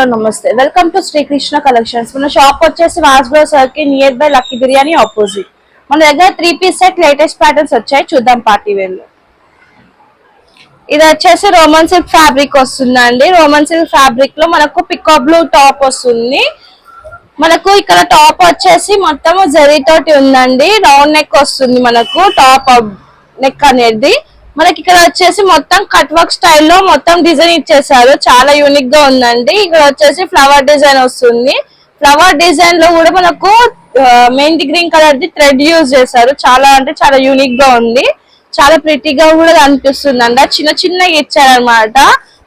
Hello నమస్తే welcome to Srikrishna collections. మన shop వచ్చేసి వాస్గ్రో circle near by Lucky Biryani opposite. మన దగ్గర 3-piece సెట్ లేటెస్ట్ ప్యాటర్న్స్ వచ్చాయి, చూద్దాం పార్టీ వేర్ లో. ఇది వచ్చేసి రోమన్ సిల్క్ ఫ్యాబ్రిక్ వస్తుందండి. రోమన్ సిల్క్ ఫ్యాబ్రిక్ లో మనకు పికా బ్లూ టాప్ వస్తుంది. మనకు ఇక్కడ టాప్ వచ్చేసి మొత్తం జరీ తోటి ఉందండి. రౌండ్ నెక్ వస్తుంది మనకు టాప్ నెక్ అనేది. మనకి ఇక్కడ వచ్చేసి మొత్తం కట్ వర్క్ స్టైల్లో మొత్తం డిజైన్ ఇచ్చేసారు, చాలా యూనిక్ గా ఉందండి. ఇక్కడ వచ్చేసి ఫ్లవర్ డిజైన్ వస్తుంది. ఫ్లవర్ డిజైన్ లో కూడా మనకు mehndi green colour the thread use చేశారు. చాలా అంటే చాలా యూనిక్ గా ఉంది, చాలా ప్రిటీగా కూడా కనిపిస్తుంది అండి. చిన్న చిన్నగా ఇచ్చారనమాట.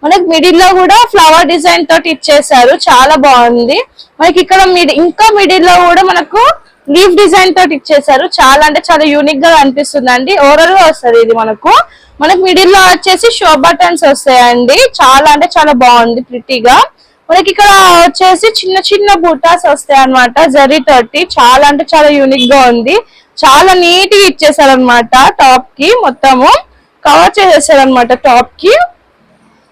మనకి మిడిల్ లో కూడా ఫ్లవర్ డిజైన్ తోటి ఇచ్చేసారు, చాలా బాగుంది. మనకి ఇక్కడ ఇంకా మిడిల్ లో కూడా మనకు లీఫ్ డిజైన్ తోటి ఇచ్చేసారు, చాలా అంటే చాలా యూనిక్ గా కనిపిస్తుంది అండి. ఓవరాల్ గా వస్తుంది ఇది మనకు మిడిల్ లో వచ్చేసి షో బటన్స్ వస్తాయండి. చాలా అంటే చాలా బాగుంది ప్రిటీగా. మనకి ఇక్కడ వచ్చేసి చిన్న చిన్న బూటాస్ వస్తాయి అనమాట జరీ తోటి, చాలా అంటే చాలా యూనిక్ గా ఉంది. చాలా నీట్ గా ఇచ్చేసారు అనమాట. టాప్ కి మొత్తము కవర్ చేసేసారు అనమాట. టాప్ కి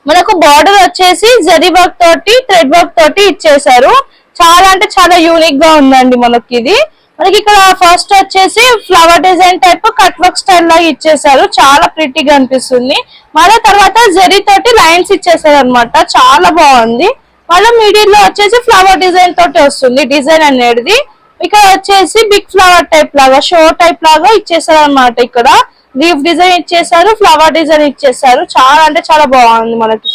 మనకు బార్డర్ వచ్చేసి జరీ వర్క్ తోటి థ్రెడ్ వర్క్ తోటి ఇచ్చేసారు, చాలా అంటే చాలా యూనిక్ గా ఉందండి. మనకి ఇక్కడ ఫస్ట్ వచ్చేసి flower design type cut work style లాగా ఇచ్చేసారు, చాలా ప్రిటీగా అనిపిస్తుంది. మళ్ళీ తర్వాత జరీ తోటి లైన్స్ ఇచ్చేసారు అనమాట, చాలా బాగుంది. మళ్ళీ మిడిల్ లో వచ్చేసి ఫ్లవర్ డిజైన్ తోటి వస్తుంది డిజైన్ అనేది. ఇక్కడ వచ్చేసి బిగ్ ఫ్లవర్ టైప్ లాగా షో టైప్ లాగా ఇచ్చేసారు అనమాట. ఇక్కడ లీఫ్ డిజైన్ ఇచ్చేసారు, ఫ్లవర్ డిజైన్ ఇచ్చేసారు, చాలా అంటే చాలా బాగుంది. మనకి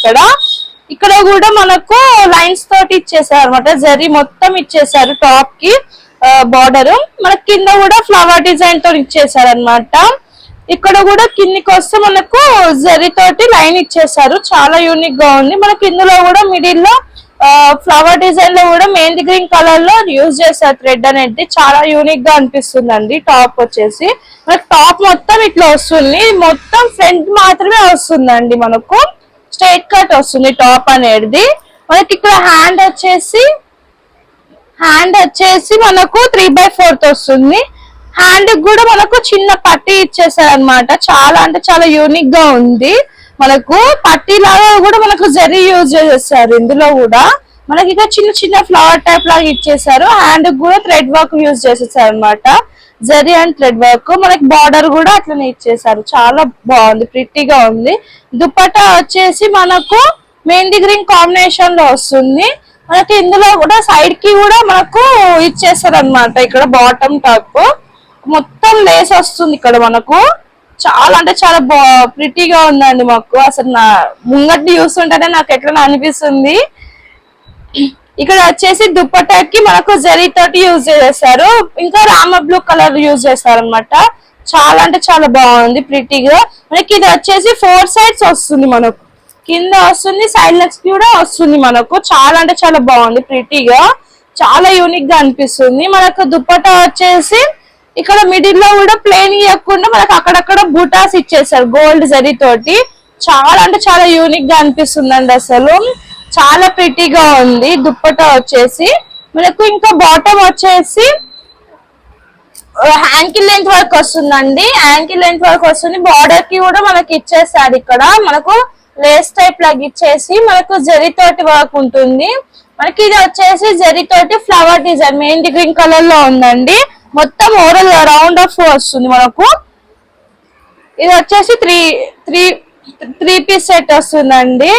ఇక్కడ కూడా మనకు లైన్స్ తోటి ఇచ్చేసారు అనమాట. జరీ మొత్తం ఇచ్చేసారు టాప్ కి బార్డర్. మనకి కింద కూడా ఫ్లవర్ డిజైన్ తో ఇచ్చేసారు అనమాట. ఇక్కడ కూడా కిందికి వస్తే మనకు జరీ తోటి లైన్ ఇచ్చేసారు, చాలా యూనిక్ గా ఉంది. మనకి ఇందులో కూడా మిడిల్ లో ఫ్లవర్ డిజైన్ లో కూడా మెహందీ గ్రీన్ కలర్ లో యూజ్ చేశారు థ్రెడ్ అనేది, చాలా యూనిక్ గా అనిపిస్తుంది అండి. టాప్ వచ్చేసి మనకి టాప్ మొత్తం ఇట్లా వస్తుంది, మొత్తం ఫ్రంట్ మాత్రమే వస్తుందండి. మనకు స్ట్రైట్ కట్ వస్తుంది టాప్ అనేది. మనకి ఇక్కడ హ్యాండ్ వచ్చేసి మనకు 3/4 వస్తుంది. హ్యాండ్ కూడా మనకు చిన్న పట్టీ ఇచ్చేసారు అనమాట, చాలా అంటే చాలా యూనిక్ గా ఉంది. మనకు పట్టీ లాగా కూడా మనకు జరీ యూజ్ చేసేసారు. ఇందులో కూడా మనకి ఇక చిన్న చిన్న ఫ్లవర్ టైప్ లాగా ఇచ్చేసారు. హ్యాండ్ కూడా థ్రెడ్ వర్క్ యూజ్ చేసేసారు అనమాట, జరీ అండ్ థ్రెడ్ వర్క్. మనకి బార్డర్ కూడా అట్లనే ఇచ్చేసారు, చాలా బాగుంది, ప్రిటీగా ఉంది. దుపట్టా వచ్చేసి మనకు మెహందీ గ్రీన్ కాంబినేషన్ లో వస్తుంది. మనకి ఇందులో కూడా సైడ్ కి కూడా మనకు ఇచ్చేసారు అనమాట. ఇక్కడ బాటమ్ టాప్ మొత్తం లేస్ వస్తుంది. ఇక్కడ మనకు చాలా అంటే చాలా ప్రిటీగా ఉందండి. మాకు అసలు నా ముంగట్టి చూస్తుంటేనే నాకు ఎట్లా అనిపిస్తుంది. ఇక్కడ వచ్చేసి దుపట్టాకి మనకు జరీ తోటి యూజ్ చేసేసారు, ఇంకా రామ బ్లూ కలర్ యూజ్ చేస్తారు అనమాట. చాలా అంటే చాలా బాగుంది ప్రిటీగా. మనకి ఇది వచ్చేసి 4 sides వస్తుంది, మనకు కింద వస్తుంది, సైడ్ లెగ్స్ కూడా వస్తుంది. మనకు చాలా అంటే చాలా బాగుంది ప్రిటీగా, చాలా యూనిక్ గా అనిపిస్తుంది. మనకు దుపట్టా వచ్చేసి ఇక్కడ మిడిల్ లో కూడా ప్లేన్ ఇవ్వకుండా మనకు అక్కడక్కడ బూటాస్ ఇచ్చేసారు గోల్డ్ జరీ తోటి, చాలా అంటే చాలా యూనిక్ గా అనిపిస్తుంది అండి. అసలు చాలా ప్రిటీగా ఉంది. దుపట్టా వచ్చేసి మనకు ఇంకా బాటమ్ వచ్చేసి యాంకిల్ లెంత్ వరకు వస్తుందండి. యాంకిల్ లెంత్ వరకు వస్తుంది. బార్డర్ కి కూడా మనకి ఇచ్చేసారు. ఇక్కడ మనకు లేస్ టైప్ లాగా ఇచ్చేసి మనకు జరీ తోటి వర్క్ ఉంటుంది. మనకి ఇది వచ్చేసి జరీ తోటి flower design mehndi green colour లో ఉందండి. మొత్తం ఓవరాల్ రౌండ్ ఆఫ్ వస్తుంది. మనకు ఇది వచ్చేసి త్రీ పీస్ సెట్ వస్తుందండి,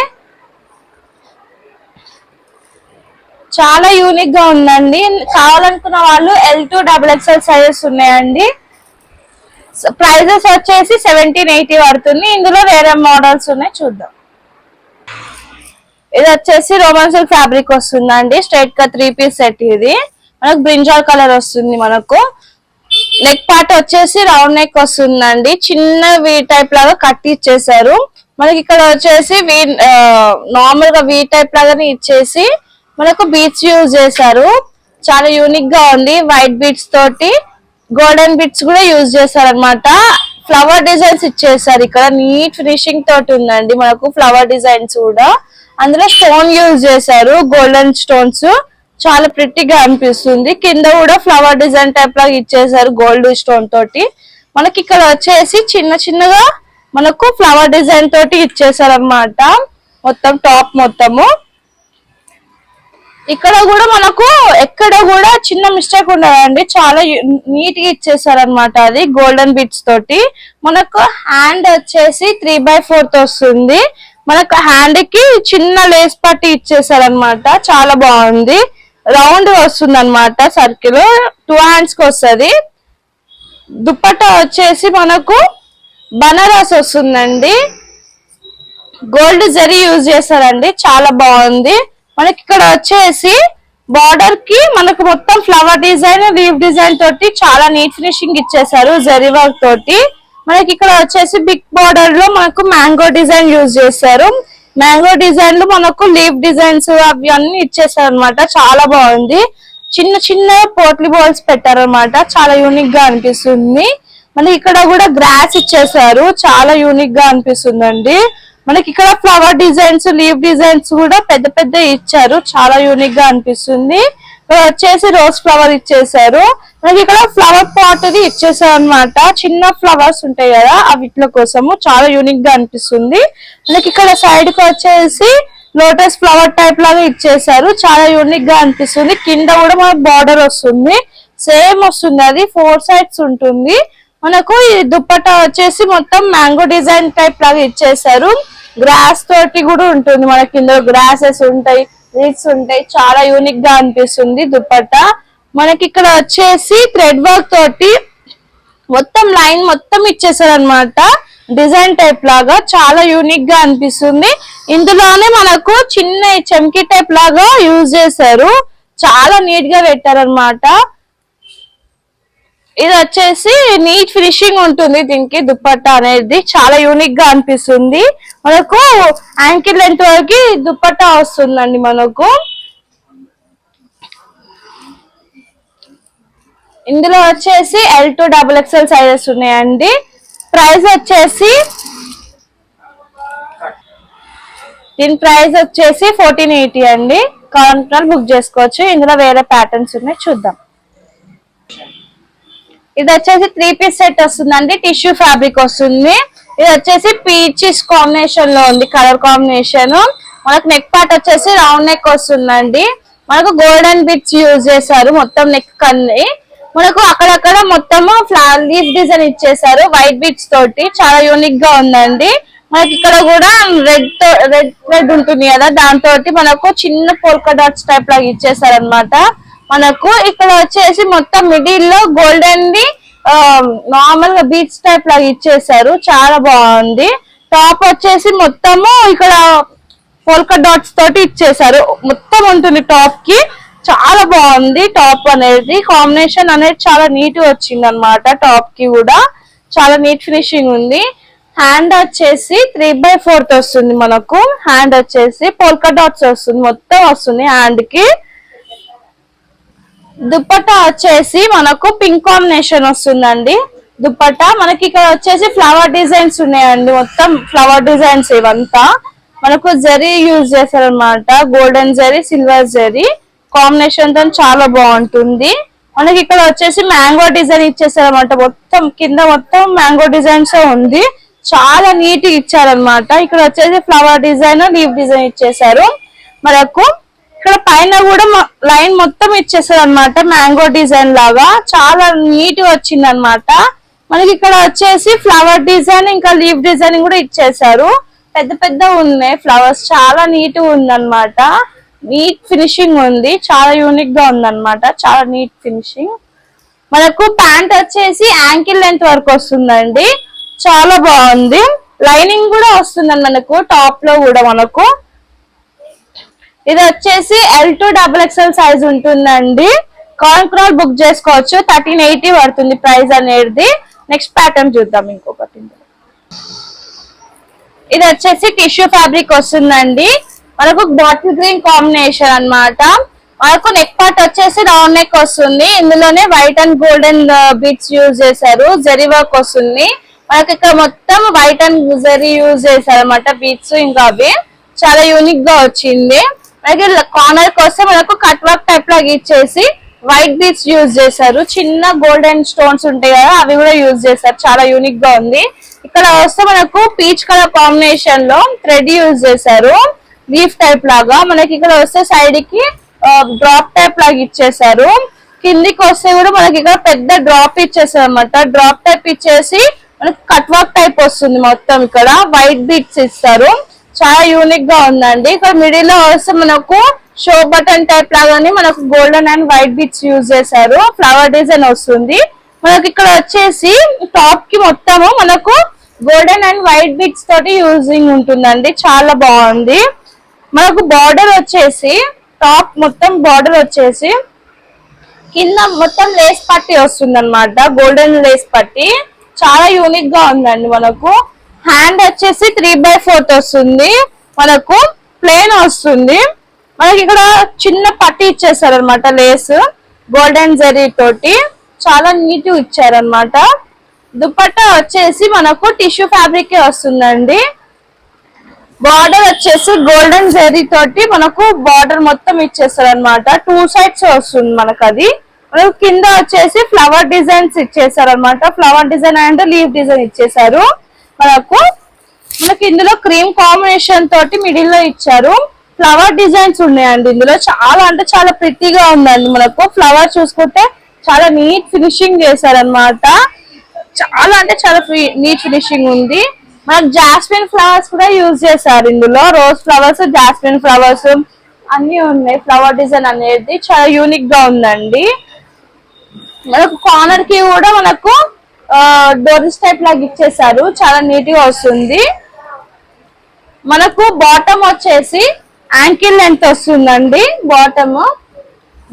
చాలా యూనిక్ గా ఉందండి. కావాలనుకున్న వాళ్ళు L to XXL సైజెస్ ఉన్నాయండి. ప్రైజెస్ వచ్చేసి 1780 పడుతుంది. ఇందులో వేరే మోడల్స్ ఉన్నాయి, చూద్దాం. ఇది వచ్చేసి రోమన్ సిల్క్ ఫ్యాబ్రిక్ వస్తుందండి. స్ట్రైట్ గా 3-piece సెట్. ఇది మనకు బ్రింజాల్ కలర్ వస్తుంది. మనకు నెక్ పార్ట్ వచ్చేసి రౌండ్ నెక్ వస్తుందండి. చిన్న వీ టైప్ లాగా కట్ ఇచ్చేసారు. మనకి ఇక్కడ వచ్చేసి నార్మల్ గా వీ టైప్ లాగానే ఇచ్చేసి మనకు బీట్స్ యూజ్ చేశారు, చాలా యూనిక్ గా ఉంది. వైట్ బీట్స్ తోటి గోల్డెన్ బీట్స్ కూడా యూజ్ చేశారు అనమాట. ఫ్లవర్ డిజైన్స్ ఇచ్చేసారు. ఇక్కడ నీట్ ఫినిషింగ్ తోటి ఉందండి. మనకు ఫ్లవర్ డిజైన్స్ కూడా అందులో స్టోన్ యూజ్ చేశారు, గోల్డెన్ స్టోన్స్, చాలా ప్రిటీగా అనిపిస్తుంది. కింద కూడా ఫ్లవర్ డిజైన్ టైప్ లాగా ఇచ్చేసారు గోల్డ్ స్టోన్ తోటి. మనకి ఇక్కడ వచ్చేసి చిన్న చిన్నగా మనకు ఫ్లవర్ డిజైన్ తోటి ఇచ్చేసారు అనమాట. మొత్తం టాప్ మొత్తము ఇక్కడ కూడా మనకు ఎక్కడ కూడా చిన్న మిస్టేక్ ఉండదండి, చాలా నీట్ గా ఇచ్చేసారు అనమాట. అది గోల్డెన్ బిట్స్ తోటి మనకు హ్యాండ్ వచ్చేసి 3/4 వస్తుంది. మనకు హ్యాండ్ కి చిన్న లేస్ పట్టి ఇచ్చేసారు అనమాట, చాలా బాగుంది. రౌండ్ వస్తుంది అనమాట, సర్కిల్ 2 హ్యాండ్స్ కి వస్తుంది. దుప్పట్టా వచ్చేసి మనకు బనారస్ వస్తుందండి, గోల్డ్ జరీ యూజ్ చేస్తారండి, చాలా బాగుంది. మనకి ఇక్కడ వచ్చేసి బార్డర్ కి మనకు మొత్తం ఫ్లవర్ డిజైన్, లీవ్ డిజైన్ తోటి చాలా నీట్ ఫినిషింగ్ ఇచ్చేసారు జరీ వర్క్ తోటి. మనకి ఇక్కడ వచ్చేసి బిగ్ బార్డర్ లో మనకు మ్యాంగో డిజైన్ యూజ్ చేశారు. మ్యాంగో డిజైన్ లో మనకు లీవ్ డిజైన్స్ అవి అన్ని ఇచ్చేసారు అనమాట, చాలా బాగుంది. చిన్న చిన్న పోట్లీ బాల్స్ పెట్టారనమాట, చాలా యూనిక్ గా అనిపిస్తుంది. మనకి ఇక్కడ కూడా గ్రాస్ ఇచ్చేసారు, చాలా యూనిక్ గా అనిపిస్తుందండి. మనకి ఇక్కడ ఫ్లవర్ డిజైన్స్, లీవ్ డిజైన్స్ కూడా పెద్ద పెద్ద ఇచ్చారు, చాలా యూనిక్ గా అనిపిస్తుంది. వచ్చేసి రోజ్ ఫ్లవర్ ఇచ్చేసారు. మనకి ఇక్కడ ఫ్లవర్ పాట్ అది ఇచ్చేసారు అనమాట, చిన్న ఫ్లవర్స్ ఉంటాయి కదా వీటి కోసము, చాలా యూనిక్ గా అనిపిస్తుంది. మనకి ఇక్కడ సైడ్ కి వచ్చేసి లోటస్ ఫ్లవర్ టైప్ లాగా ఇచ్చేసారు, చాలా యూనిక్ గా అనిపిస్తుంది. కింద కూడా మనకు బార్డర్ వస్తుంది, సేమ్ వస్తుంది, అది 4 సైడ్స్ ఉంటుంది. మనకు ఈ దుప్పట్టా వచ్చేసి మొత్తం మ్యాంగో డిజైన్ టైప్ లాగా ఇచ్చేసారు. గ్రాస్ తోటి కూడా ఉంటుంది, మనకి ఇందులో గ్రాసెస్ ఉంటాయి, లీవ్స్ ఉంటాయి, చాలా యూనిక్ గా అనిపిస్తుంది దుప్పట్టా. మనకి ఇక్కడ వచ్చేసి థ్రెడ్ వర్క్ తోటి మొత్తం లైన్ మొత్తం ఇచ్చేసారు అనమాట, డిజైన్ టైప్ లాగా, చాలా యూనిక్ గా అనిపిస్తుంది. ఇందులోనే మనకు చిన్న చెంకి టైప్ లాగా యూజ్ చేశారు, చాలా నీట్ గా పెట్టారనమాట. ఇది వచ్చేసి నీట్ ఫినిషింగ్ ఉంటుంది దీనికి, దుప్పట్టా అనేది చాలా యూనిక్ గా అనిపిస్తుంది. మనకు యాంకిల్ లెంత్ వరకు దుప్పట్టా వస్తుందండి. మనకు ఇందులో వచ్చేసి L to XXL సైజెస్ ఉన్నాయండి. ప్రైస్ వచ్చేసి దీని ప్రైస్ వచ్చేసి 1480 అండి. కావాలంటే బుక్ చేసుకోవచ్చు. ఇందులో వేరే ప్యాటర్న్స్ ఉన్నాయి, చూద్దాం. ఇది వచ్చేసి 3 పీస్ సెట్ వస్తుందండి, టిష్యూ ఫ్యాబ్రిక్ వస్తుంది. ఇది వచ్చేసి పీచెస్ కాంబినేషన్ లో ఉంది, కలర్ కాంబినేషన్. మనకు నెక్ పార్ట్ వచ్చేసి రౌండ్ నెక్ వస్తుందండి. మనకు గోల్డెన్ బిట్స్ యూజ్ చేశారు మొత్తం నెక్ కన్నీ. మనకు అక్కడక్కడ మొత్తము ఫ్లవర్ లీఫ్ డిజైన్ ఇచ్చేసారు వైట్ బిట్స్ తోటి, చాలా యూనిక్ గా ఉందండి. మనకి ఇక్కడ కూడా రెడ్ ఉంటుంది కదా, దాంతో మనకు చిన్న పోల్కా డాట్స్ టైప్ లాగా ఇచ్చేసారు అనమాట. మనకు ఇక్కడ వచ్చేసి మొత్తం మిడిల్ లో గోల్డెన్ ది నార్మల్ గా బీట్స్ టైప్ లాగా ఇచ్చేసారు, చాలా బాగుంది. టాప్ వచ్చేసి మొత్తము ఇక్కడ పోల్కా డాట్స్ తోటి ఇచ్చేసారు, మొత్తం ఉంటుంది టాప్ కి, చాలా బాగుంది. టాప్ అనేది కాంబినేషన్ అనేది చాలా నీట్ గా వచ్చింది అనమాట, టాప్ కి కూడా చాలా నీట్ ఫినిషింగ్ ఉంది. హ్యాండ్ వచ్చేసి 3/4 వస్తుంది. మనకు హ్యాండ్ వచ్చేసి పోల్కా డాట్స్ వస్తుంది, మొత్తం వస్తుంది హ్యాండ్ కి. దుప్పట్టా వచ్చేసి మనకు పింక్ కాంబినేషన్ వస్తుందండి దుప్పట్టా. మనకి ఇక్కడ వచ్చేసి ఫ్లవర్ డిజైన్స్ ఉన్నాయండి, మొత్తం ఫ్లవర్ డిజైన్స్ ఇవంతా. మనకు జరీ యూజ్ చేశారనమాట, golden zari, silver zari combination తో చాలా బాగుంటుంది. మనకి ఇక్కడ వచ్చేసి మ్యాంగో డిజైన్ ఇచ్చేసారనమాట, మొత్తం కింద మొత్తం మ్యాంగో డిజైన్స్ ఉంది, చాలా నీట్ గా ఇచ్చారనమాట. ఇక్కడ వచ్చేసి ఫ్లవర్ డిజైన్, లీవ్ డిజైన్ ఇచ్చేసారు. మనకు ఇక్కడ పైన కూడా లైన్ మొత్తం ఇచ్చేసారు అనమాట, మ్యాంగో డిజైన్ లాగా, చాలా నీట్ గా వచ్చింది అనమాట. మనకి ఇక్కడ వచ్చేసి ఫ్లవర్ డిజైన్ ఇంకా లీవ్ డిజైన్ కూడా ఇచ్చేసారు, పెద్ద పెద్ద ఉన్నాయి ఫ్లవర్స్, చాలా నీట్ గా ఉందన్నమాట. నీట్ ఫినిషింగ్ ఉంది, చాలా యూనిక్ గా ఉందన్నమాట, చాలా నీట్ ఫినిషింగ్. మనకు ప్యాంట్ వచ్చేసి యాంకిల్ లెంత్ వరకు వస్తుందండి, చాలా బాగుంది. లైనింగ్ కూడా వస్తుందండి మనకు టాప్ లో కూడా. మనకు ఇది వచ్చేసి L to XXL సైజ్ ఉంటుందండి. కాన్క్రాల్ బుక్ చేసుకోవచ్చు, 1380 పడుతుంది ప్రైస్ అనేది. నెక్స్ట్ ప్యాటర్న్ చూద్దాం ఇంకొకటి. ఇది వచ్చేసి టిష్యూ ఫ్యాబ్రిక్ వస్తుందండి. మనకు బాటిల్ గ్రీన్ కాంబినేషన్ అన్నమాట. మనకు నెక్ పార్ట్ వచ్చేసి రౌండ్ నెక్ వస్తుంది. ఇందులోనే white and golden beats use చేశారు, జరీ వర్క్ వస్తుంది. మనకి ఇక్కడ మొత్తం వైట్ అండ్ జరీ యూజ్ చేశారు అనమాట, బీట్స్ ఇంకా అవి చాలా యూనిక్ గా వచ్చింది. మనకి కార్నర్ కోసం మనకు కట్ వర్క్ టైప్ లాగా ఇచ్చేసి వైట్ బీట్స్ యూజ్ చేశారు. చిన్న గోల్డెన్ స్టోన్స్ ఉంటాయి కదా, అవి కూడా యూజ్ చేశారు, చాలా యూనిక్ గా ఉంది. ఇక్కడ వస్తే మనకు పీచ్ కలర్ కాంబినేషన్ లో థ్రెడ్ యూజ్ చేశారు, లీఫ్ టైప్ లాగా. మనకి ఇక్కడ వస్తే సైడ్ కి డ్రాప్ టైప్ లాగా ఇచ్చేసారు. కిందికి వస్తే కూడా మనకి ఇక్కడ పెద్ద డ్రాప్ ఇచ్చేసారు అనమాట. డ్రాప్ టైప్ ఇచ్చేసి మనకి కట్ వర్క్ టైప్ వస్తుంది. మొత్తం ఇక్కడ వైట్ బీట్స్ ఇస్తారు. చాలా యూనిక్ గా ఉందండి. ఇక్కడ మిడిల్ లో వస్తే మనకు షో బటన్ టైప్ లాగానే మనకు golden and white beats use చేశారు. ఫ్లవర్ డిజైన్ వస్తుంది. మనకి ఇక్కడ వచ్చేసి టాప్ కి మొత్తము మనకు గోల్డెన్ అండ్ వైట్ బీట్స్ తోటి యూజింగ్ ఉంటుందండి. చాలా బాగుంది. మనకు బార్డర్ వచ్చేసి టాప్ మొత్తం బార్డర్ వచ్చేసి కింద మొత్తం లేస్ పట్టి వస్తుంది అనమాట. గోల్డెన్ లేస్ పట్టి చాలా యూనిక్ గా ఉందండి. మనకు హ్యాండ్ వచ్చేసి 3/4 వస్తుంది. మనకు ప్లేన్ వస్తుంది. మనకి ఇక్కడ చిన్న పట్టి ఇచ్చేసారు అనమాట. లేస్ గోల్డెన్ జరీ తోటి చాలా నీట్ గా ఇచ్చారనమాట. దుపట్టా వచ్చేసి మనకు టిష్యూ ఫ్యాబ్రిక్ వస్తుందండి. బార్డర్ వచ్చేసి గోల్డెన్ జరీ తోటి మనకు బార్డర్ మొత్తం ఇచ్చేస్తారు అనమాట. 2 సైడ్స్ వస్తుంది మనకు. అది మనకు కింద వచ్చేసి ఫ్లవర్ డిజైన్స్ ఇచ్చేసారు అనమాట. Flower design and leave design ఇచ్చేసారు. మనకి ఇందులో క్రీమ్ కాంబినేషన్ తోటి మిడిల్ లో ఇచ్చారు. ఫ్లవర్ డిజైన్స్ ఉన్నాయండి ఇందులో. చాలా అంటే చాలా ప్రిటీగా ఉందండి. మనకు ఫ్లవర్ చూసుకుంటే చాలా నీట్ ఫినిషింగ్ చేశారనమాట. చాలా అంటే చాలా నీట్ ఫినిషింగ్ ఉంది. మనకు జాస్మిన్ ఫ్లవర్స్ కూడా యూజ్ చేశారు ఇందులో. రోజ్ ఫ్లవర్స్, జాస్మిన్ ఫ్లవర్స్ అన్ని ఉన్నాయి. ఫ్లవర్ డిజైన్ అనేది చాలా యూనిక్ గా ఉందండి. మనకు కార్నర్ కి కూడా మనకు డోరీస్ టైప్ లాగా ఇచ్చేసారు. చాలా నీట్ గా వస్తుంది. మనకు బాటమ్ వచ్చేసి యాంకిల్ లెంత్ వస్తుందండి.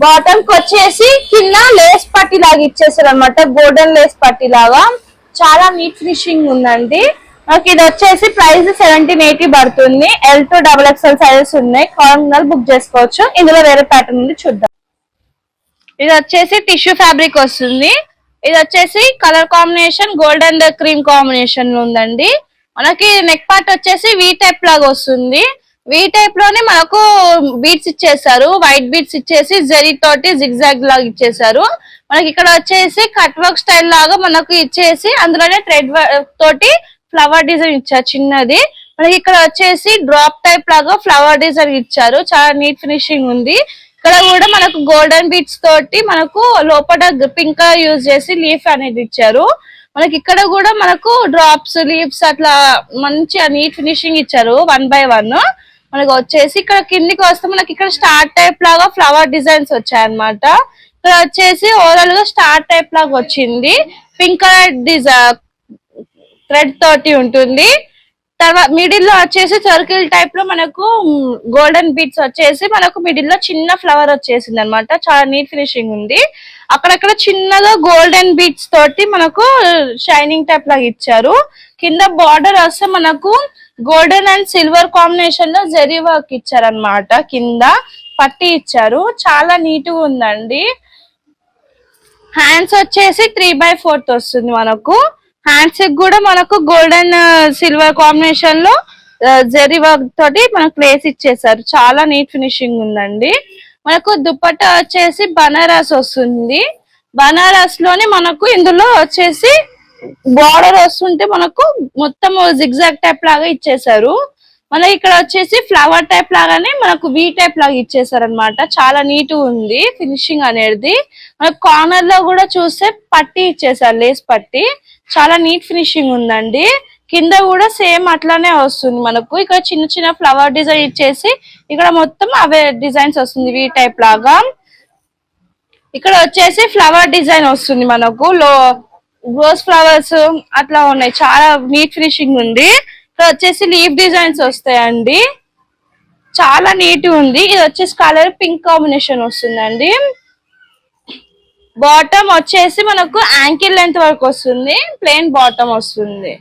బాటమ్ కి వచ్చేసి కింద లేస్ పట్టి లాగా ఇచ్చేసారు అనమాట. గోల్డెన్ లేస్ పట్టి లాగా చాలా నీట్ ఫినిషింగ్ ఉందండి. మనకి ఇది వచ్చేసి ప్రైస్ 1780 పడుతుంది. L to XXL సైజెస్ ఉన్నాయి. కావాలన్నా బుక్ చేసుకోవచ్చు. ఇందులో వేరే ప్యాటర్న్ ఉంది, చూద్దాం. ఇది వచ్చేసి టిష్యూ ఫ్యాబ్రిక్ వస్తుంది. ఇది వచ్చేసి colour combination gold and cream combination ఉందండి. మనకి నెక్ పార్ట్ వచ్చేసి వీ టైప్ లాగా వస్తుంది. వీ టైప్ లోనే మనకు బీట్స్ ఇచ్చేసారు. వైట్ బీట్స్ ఇచ్చేసి జరీ తోటి జిగ్జాగ్ లాగా ఇచ్చేసారు. మనకి ఇక్కడ వచ్చేసి కట్ వర్క్ స్టైల్ లాగా మనకు ఇచ్చేసి అందులోనే థ్రెడ్ తోటి ఫ్లవర్ డిజైన్ ఇచ్చారు చిన్నది. మనకి ఇక్కడ వచ్చేసి డ్రాప్ టైప్ లాగా ఫ్లవర్ డిజైన్ ఇచ్చారు. చాలా నీట్ ఫినిషింగ్ ఉంది. ఇక్కడ కూడా మనకు గోల్డెన్ బీట్స్ తోటి మనకు లోపల పింక్ యూజ్ చేసి లీఫ్ అనేది ఇచ్చారు. మనకి ఇక్కడ కూడా మనకు డ్రాప్స్, లీవ్స్ అట్లా మంచి నీట్ ఫినిషింగ్ ఇచ్చారు 1 by 1. మనకు వచ్చేసి ఇక్కడ కిందికి వస్తే మనకి ఇక్కడ స్టార్ టైప్ లాగా ఫ్లవర్ డిజైన్స్ వచ్చాయన్నమాట. ఇక్కడ వచ్చేసి ఓవరాల్ గా స్టార్ టైప్ లాగా వచ్చింది. పింక్ కలర్ డిజైన్ థ్రెడ్ తోటి ఉంటుంది. తర్వాత మిడిల్ లో వచ్చేసి సర్కిల్ టైప్ లో మనకు గోల్డెన్ బీట్స్ వచ్చేసి మనకు మిడిల్ లో చిన్న ఫ్లవర్ వచ్చేసింది అనమాట. చాలా నీట్ ఫినిషింగ్ ఉంది. అక్కడక్కడ చిన్నగా గోల్డెన్ బీట్స్ తోటి మనకు షైనింగ్ టైప్ లాగా ఇచ్చారు. కింద బార్డర్ వస్తే మనకు గోల్డెన్ అండ్ సిల్వర్ కాంబినేషన్ లో జరీ వర్క్ ఇచ్చారనమాట. కింద పట్టి ఇచ్చారు. చాలా నీట్ గా ఉందండి. హ్యాండ్స్ వచ్చేసి 3/4 వస్తుంది మనకు. హ్యాండ్స్ కూడా మనకు గోల్డెన్ సిల్వర్ కాంబినేషన్ లో జరీ వర్క్ తోటి మనకు లేస్ ఇచ్చేసారు. చాలా నీట్ ఫినిషింగ్ ఉందండి. మనకు దుపట్టా వచ్చేసి బనారస్ వస్తుంది. బనారస్ లోని మనకు ఇందులో వచ్చేసి బార్డర్ వస్తుంటే మనకు మొత్తం జిగ్జాగ్ టైప్ లాగా ఇచ్చేసారు. మనకి ఇక్కడ వచ్చేసి ఫ్లవర్ టైప్ లాగానే మనకు వీ టైప్ లాగా ఇచ్చేసారు అనమాట. చాలా నీట్ ఉంది ఫినిషింగ్ అనేది. మనకు కార్నర్ లో కూడా చూస్తే పట్టి ఇచ్చేసారు, లేస్ పట్టి. చాలా నీట్ ఫినిషింగ్ ఉందండి. కింద కూడా సేమ్ అట్లానే వస్తుంది మనకు. ఇక్కడ చిన్న చిన్న ఫ్లవర్ డిజైన్ ఇచ్చేసి ఇక్కడ మొత్తం అవే డిజైన్స్ వస్తుంది వీ టైప్ లాగా. ఇక్కడ వచ్చేసి ఫ్లవర్ డిజైన్ వస్తుంది మనకు. రోజ్ ఫ్లవర్స్ అట్లా ఉన్నాయి. చాలా నీట్ ఫినిషింగ్ ఉంది. ఇక్కడ వచ్చేసి లీఫ్ డిజైన్స్ వస్తాయండి. చాలా నీట్ ఉంది. ఇది వచ్చేసి కలర్ పింక్ కాంబినేషన్ వస్తుందండి. బాటమ్ వచ్చేసి మనకు యాంకిల్ లెంత్ వరకు వస్తుంది. ప్లెయిన్ బాటమ్ వస్తుంది.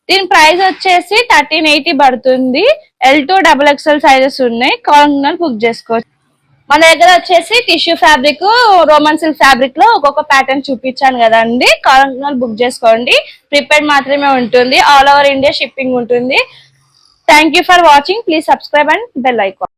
దీని ప్రైస్ వచ్చేసి 1380 పడుతుంది. L to XXL సైజెస్ ఉన్నాయి. కావాలన్నా బుక్ చేసుకోవచ్చు. మన దగ్గర వచ్చేసి tissue fabric, Roman silk fabric లో ఒక్కొక్క ప్యాటర్న్ చూపించాను కదండి. కావాలన్నా బుక్ చేసుకోండి. ప్రిపేర్డ్ మాత్రమే ఉంటుంది. ఆల్ ఓవర్ ఇండియా షిప్పింగ్ ఉంటుంది. Thank you for watching. Please subscribe and bell icon.